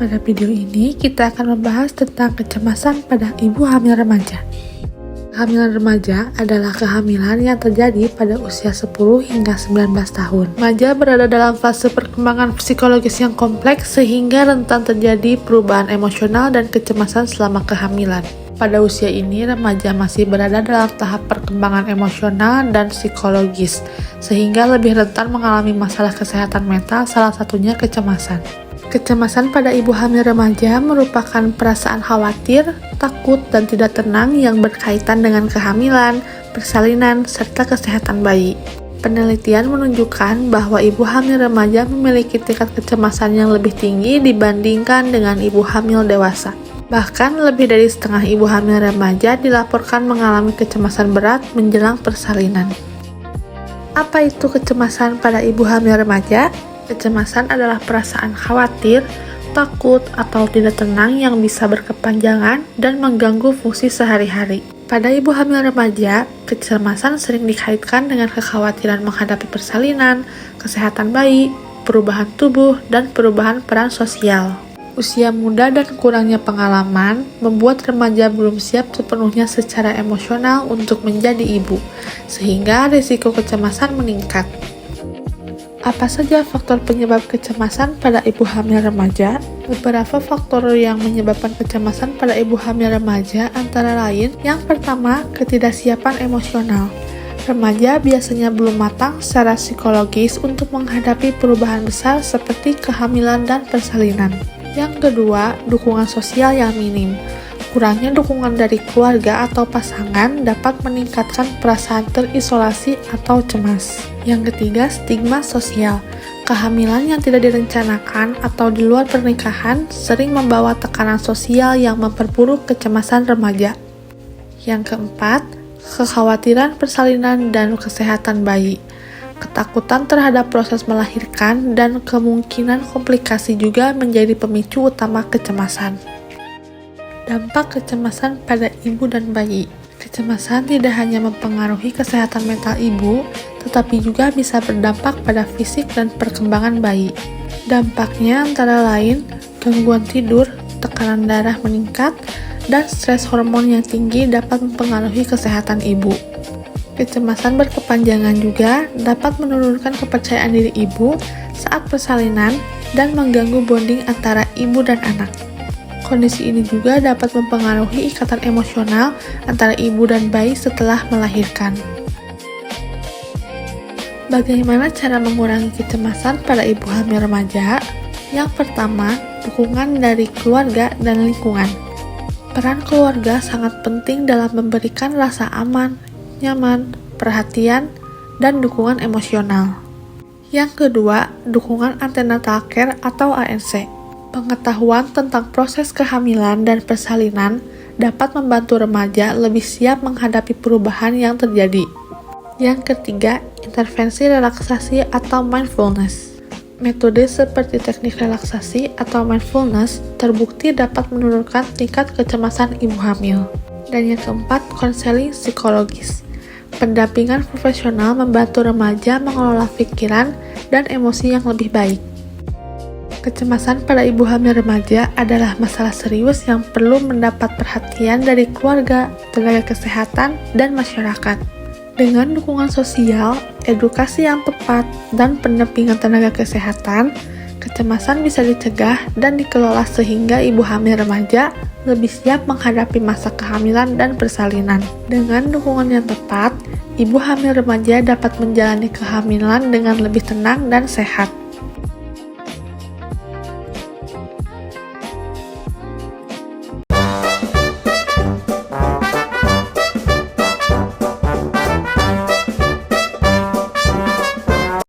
Pada video ini kita akan membahas tentang kecemasan pada ibu hamil remaja. Kehamilan remaja adalah kehamilan yang terjadi pada usia 10 hingga 19 tahun. Remaja berada dalam fase perkembangan psikologis yang kompleks sehingga rentan terjadi perubahan emosional dan kecemasan selama kehamilan. Pada usia ini, remaja masih berada dalam tahap perkembangan emosional dan psikologis, sehingga lebih rentan mengalami masalah kesehatan mental, salah satunya kecemasan. Kecemasan pada ibu hamil remaja merupakan perasaan khawatir, takut, dan tidak tenang yang berkaitan dengan kehamilan, persalinan, serta kesehatan bayi. Penelitian menunjukkan bahwa ibu hamil remaja memiliki tingkat kecemasan yang lebih tinggi dibandingkan dengan ibu hamil dewasa. Bahkan lebih dari setengah ibu hamil remaja dilaporkan mengalami kecemasan berat menjelang persalinan. Apa itu kecemasan pada ibu hamil remaja? Kecemasan adalah perasaan khawatir, takut, atau tidak tenang yang bisa berkepanjangan dan mengganggu fungsi sehari-hari. Pada ibu hamil remaja, kecemasan sering dikaitkan dengan kekhawatiran menghadapi persalinan, kesehatan bayi, perubahan tubuh, dan perubahan peran sosial. Usia muda dan kurangnya pengalaman membuat remaja belum siap sepenuhnya secara emosional untuk menjadi ibu, sehingga risiko kecemasan meningkat. Apa saja faktor penyebab kecemasan pada ibu hamil remaja? Beberapa faktor yang menyebabkan kecemasan pada ibu hamil remaja antara lain, yang pertama, ketidaksiapan emosional. Remaja biasanya belum matang secara psikologis untuk menghadapi perubahan besar seperti kehamilan dan persalinan. Yang kedua, dukungan sosial yang minim. Kurangnya dukungan dari keluarga atau pasangan dapat meningkatkan perasaan terisolasi atau cemas. Yang ketiga, stigma sosial. Kehamilan yang tidak direncanakan atau di luar pernikahan sering membawa tekanan sosial yang memperburuk kecemasan remaja. Yang keempat, kekhawatiran persalinan dan kesehatan bayi. Ketakutan terhadap proses melahirkan dan kemungkinan komplikasi juga menjadi pemicu utama kecemasan. Dampak kecemasan pada ibu dan bayi. Kecemasan tidak hanya mempengaruhi kesehatan mental ibu, tetapi juga bisa berdampak pada fisik dan perkembangan bayi. Dampaknya antara lain gangguan tidur, tekanan darah meningkat, dan stres hormon yang tinggi dapat mempengaruhi kesehatan ibu. Kecemasan berkepanjangan juga dapat menurunkan kepercayaan diri ibu saat persalinan dan mengganggu bonding antara ibu dan anak. Kondisi ini juga dapat mempengaruhi ikatan emosional antara ibu dan bayi setelah melahirkan. Bagaimana cara mengurangi kecemasan pada ibu hamil remaja? Yang pertama, dukungan dari keluarga dan lingkungan. Peran keluarga sangat penting dalam memberikan rasa aman, nyaman, perhatian, dan dukungan emosional. Yang kedua, dukungan antenatal care atau ANC. Pengetahuan tentang proses kehamilan dan persalinan dapat membantu remaja lebih siap menghadapi perubahan yang terjadi. Yang ketiga, intervensi relaksasi atau mindfulness. Metode seperti teknik relaksasi atau mindfulness terbukti dapat menurunkan tingkat kecemasan ibu hamil. Dan yang keempat, konseling psikologis. Pendampingan profesional membantu remaja mengelola pikiran dan emosi yang lebih baik. Kecemasan pada ibu hamil remaja adalah masalah serius yang perlu mendapat perhatian dari keluarga, tenaga kesehatan, dan masyarakat. Dengan dukungan sosial, edukasi yang tepat, dan pendampingan tenaga kesehatan, kecemasan bisa dicegah dan dikelola sehingga ibu hamil remaja lebih siap menghadapi masa kehamilan dan persalinan. Dengan dukungan yang tepat, ibu hamil remaja dapat menjalani kehamilan dengan lebih tenang dan sehat.